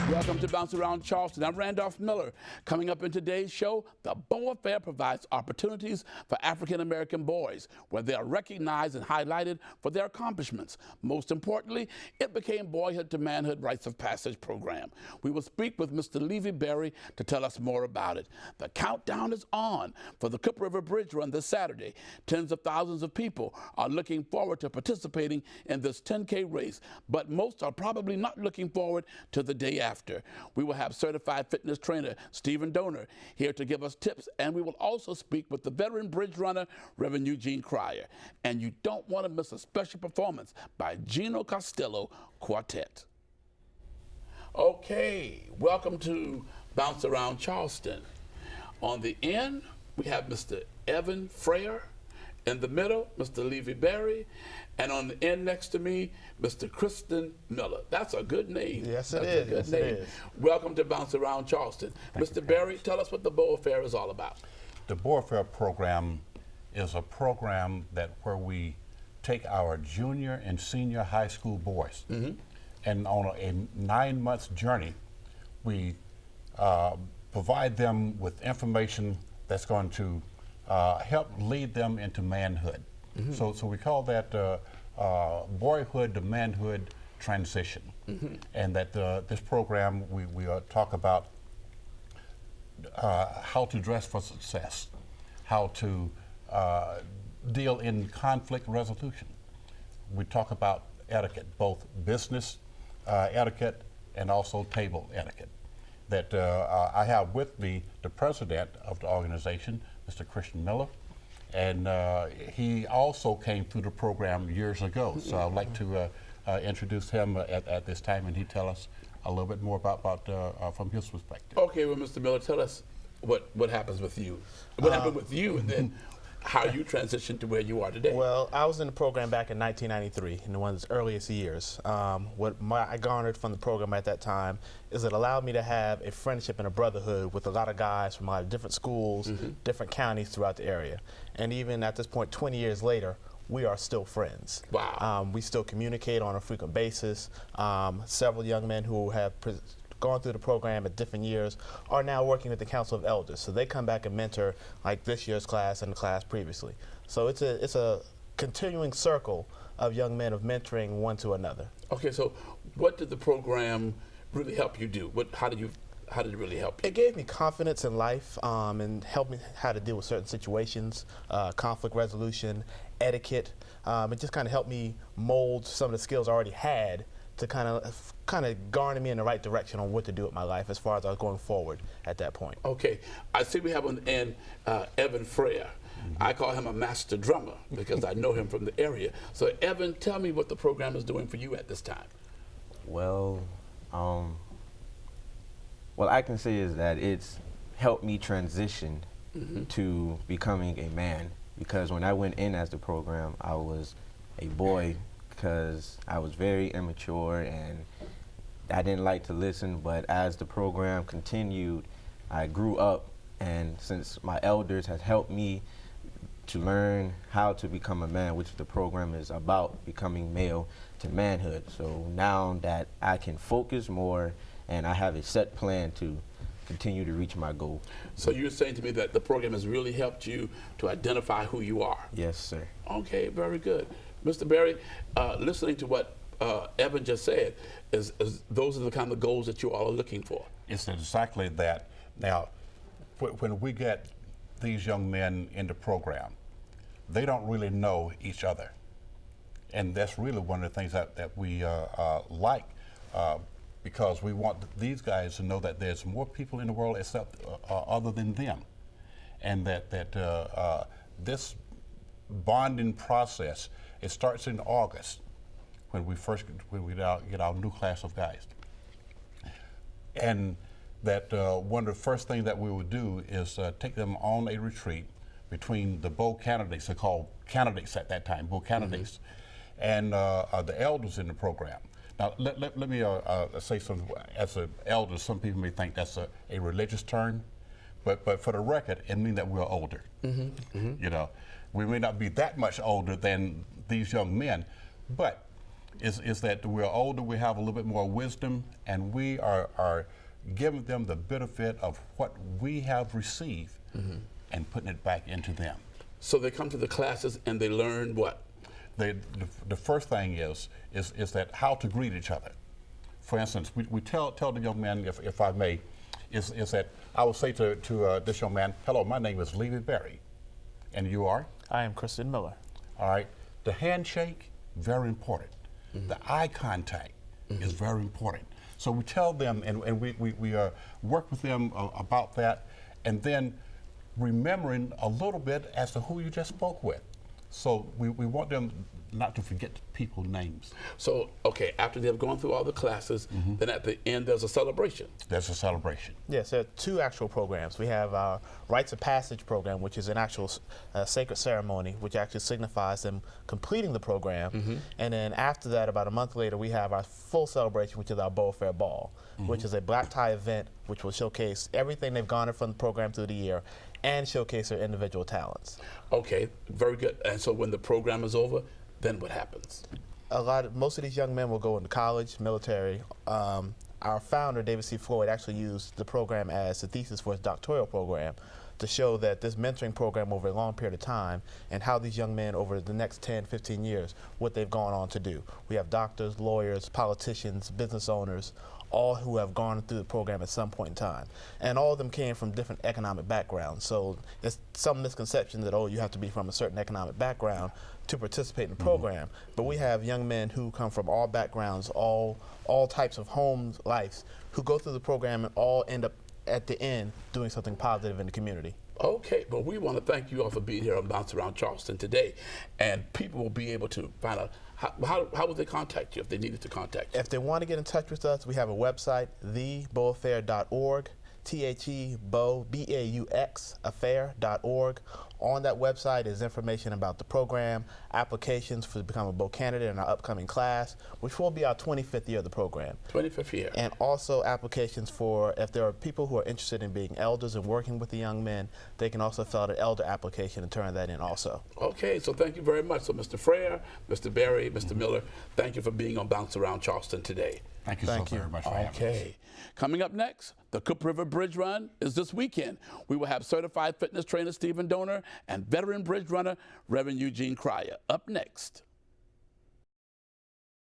Welcome to Bounce Around Charleston. I'm Randolph Miller. Coming up in today's show, the Beaux Affair provides opportunities for African-American boys where they are recognized and highlighted for their accomplishments. Most importantly, it became Boyhood to Manhood Rites of Passage program. We will speak with Mr. Levy Berry to tell us more about it. The countdown is on for the Cook River Bridge Run this Saturday. Tens of thousands of people are looking forward to participating in this 10K race, but most are probably not looking forward to the day after. We will have certified fitness trainer Stephen Donor here to give us tips, and we will also speak with the veteran bridge runner Reverend Eugene Cryer. And you don't want to miss a special performance by Gino Costello Quartet. Okay, welcome to Bounce Around Charleston. On the end, we have Mr. Evan Frayer. In the middle, Mr. Levy Berry. And on the end next to me, Mr. Kristen Miller. That's a good name. Yes, it is. That's a good name. Welcome to Bounce Around Charleston. Mr. Berry, tell us what the Beaux Affair is all about. The Beaux Affair program is a program where we take our junior and senior high school boys, and on a 9-month journey, we provide them with information that's going to help lead them into manhood. So we call that boyhood to manhood transition. And that this program, we talk about how to dress for success, how to deal in conflict resolution. We talk about etiquette, both business etiquette and also table etiquette. That I have with me the president of the organization, Mr. Christian Miller, and he also came through the program years ago. So I'd like to introduce him at this time, and he tell us a little bit more about from his perspective. Okay, well, Mr. Miller, tell us what happens with you. What happened with you, and then how you transitioned to where you are today. Well, I was in the program back in 1993, in one of its earliest years. What I garnered from the program at that time is it allowed me to have a friendship and a brotherhood with a lot of guys from a lot of different schools, different counties throughout the area. And even at this point, 20 years later, we are still friends. Wow. We still communicate on a frequent basis. Several young men who have gone through the program at different years are now working with the Council of Elders. So they come back and mentor like this year's class and the class previously. So it's a continuing circle of young men of mentoring one to another. Okay, so what did the program really help you do? How did it really help you? It gave me confidence in life and helped me how to deal with certain situations, conflict resolution, etiquette. It just kind of helped me mold some of the skills I already had to kind of garner me in the right direction on what to do with my life as far as I was going forward at that point. Okay, I see we have on the end Evan Frayer. I call him a master drummer because I know him from the area. So Evan, tell me what the program is doing for you at this time. Well, what I can say is that it's helped me transition to becoming a man, because when I went in as the program, I was a boy because I was very immature and I didn't like to listen, but as the program continued, I grew up, and since my elders had helped me to learn how to become a man, which the program is about, becoming male to manhood. So now that I can focus more and I have a set plan to continue to reach my goal. So you're saying to me that the program has really helped you to identify who you are? Yes, sir. Okay, very good. Mr. Berry, listening to what Evan just said, is those are the kind of goals that you all are looking for? It's exactly that. Now, when we get these young men in the program, they don't really know each other. And that's really one of the things that we like, because we want these guys to know that there's more people in the world except other than them. And that this bonding process, it starts in August when we get our new class of guys. And that one of the first things that we will do is take them on a retreat between the Beaux candidates. They're called candidates at that time, Beaux candidates, and the elders in the program. Now, let me say something. As an elder, some people may think that's a religious term, but for the record, it means that we're older. You know, we may not be that much older than these young men, but is that we're older, we have a little bit more wisdom, and we are giving them the benefit of what we have received and putting it back into them. So they come to the classes and they learn what? The first thing is that how to greet each other. For instance, we tell the young man, if I may, is that I will say to this young man, hello, my name is Levy Berry, and you are? I am Kristen Miller. All right. The handshake, very important. The eye contact is very important. So we tell them, and we work with them about that, and then remembering a little bit as to who you just spoke with. So we want them not to forget people's names. So, okay, after they've gone through all the classes, then at the end there's a celebration. There's a celebration. Yes, there are two actual programs. We have our Rites of Passage program, which is an actual sacred ceremony, which actually signifies them completing the program. And then after that, about a month later, we have our full celebration, which is our Beaux Fair Ball, which is a black tie event, which will showcase everything they've garnered from the program through the year and showcase their individual talents. Okay, very good. And so when the program is over, then what happens? Most of these young men will go into college, military. Our founder, David C. Floyd, actually used the program as a thesis for his doctoral program to show that this mentoring program over a long period of time and how these young men over the next 10, 15 years, what they've gone on to do. We have doctors, lawyers, politicians, business owners, all who have gone through the program at some point in time. And all of them came from different economic backgrounds. So there's some misconception that, oh, you have to be from a certain economic background to participate in the program. But we have young men who come from all backgrounds, all types of homes, lives, who go through the program and all end up at the end doing something positive in the community. Okay, well, we want to thank you all for being here on Bounce Around Charleston today. And people will be able to find out how would they contact you if they needed to contact you? If they want to get in touch with us, we have a website, thebeauxaffair.org, Beaux, B-A-U-X, affair.org. On that website is information about the program, applications for to become a Beaux candidate in our upcoming class, which will be our 25th year of the program. 25th year. And also applications for, if there are people who are interested in being elders and working with the young men, they can also fill out an elder application and turn that in also. Okay, so thank you very much. So Mr. Frere, Mr. Berry, Mr. Miller, thank you for being on Bounce Around Charleston today. Thank you so very much for having us. Okay. Coming up next, the Cook River Bridge Run is this weekend. We will have certified fitness trainer Stephen Donor and veteran bridge runner Reverend Eugene Cryer up next.